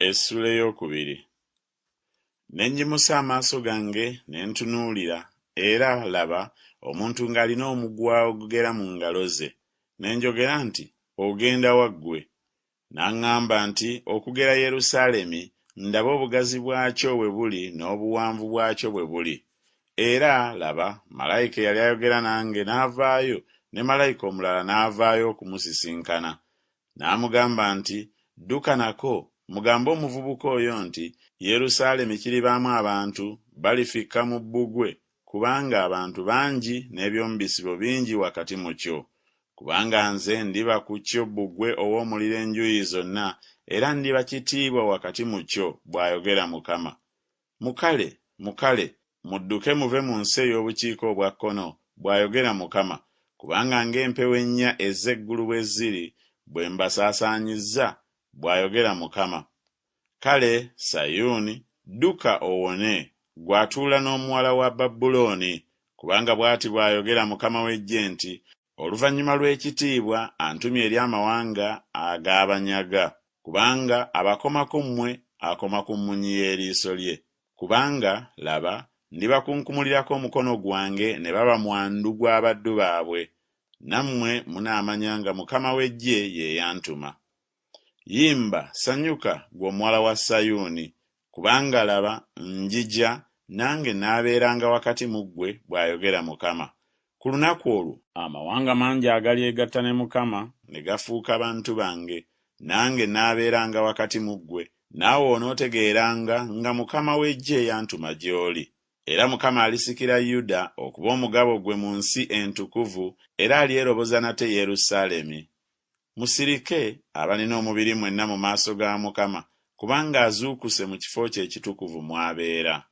Essuula ey'okubiri. Ne nnyimusa amaaso gange ne ntunuulira, era laba omuntu ng'alina omuguwa ogugera mu ngalo ze. Ne njogera nti, ogenda wa ggwe? N'aŋŋamba nti, okugera Yerusaalemi, ndabe obugazi bwakyo bwe buli n'obuwanvu bwakyo bwe buli. Era laba, malayika eyali ayogera nange n'avaayo, ne malayika omulala n'avaayo okumusisinkana. N'amugamba nti, dduka nako, mugambe omuvubuka oyo nti, Yerusaalemi kiribaamu abantu, balifikka mu bbugwe, kubanga abantu bangi n'eby'omubisibo bingi wakati mu kyo. Kubanga nze ndiba ku kyo bbugwe ow'omuliro enjuuyi zonna, era ndiba kitiibwa wakati mu kyo, bw'ayogera Mukama. Mukale, mudduke muve mu nsi ey'obukiika obwa kkono, bw'ayogera Mukama, kubanga ng'empewo ennya ez'eggulu bwe ziri, bwe mbasaasaanyizza, bw'ayogera Mukama. Kale Sayuuni, dduka owone, gw'atuula n'omuwala wa Babulooni, kubanga bw'ati bw'ayogera Mukama w'eggye nti, oluvannyuma lw'ekitiibwa antumye eri amawanga ag'abanyaga, kubanga abakomako mmwe akoma ku mmunyi y'eriiso lye. Kubanga laba, ndibakunkumulirako omukono gwange ne baba mwandu gw'abaddu baabwe. Nammwe munaamanya nga Mukama w'eggye ye yantuma. Yimba, sanyuka, ggwe omuwala wa Sayuuni, kubanga laba, njija, nange naabeeranga wakati mu ggwe, bw'ayogera Mukama. Ku lunaku olwo, amawanga mangi agalyegatta ne Mukama ne gafuuka bantu bange, nange naabeeranga wakati mu ggwe, naawe onootegeeranga nga Mukama w'eggye yantuma gy'oli. Era Mukama alisikira Yuda okuba omugabo gwe mu nsi entukuvu, era alyeroboza nate Yerusaalemi. Musirike abalina omubiri mwenna mu maaso ga Mukama, kubanga azuukuse mu kifo kye ekitukuvu mw'abeera.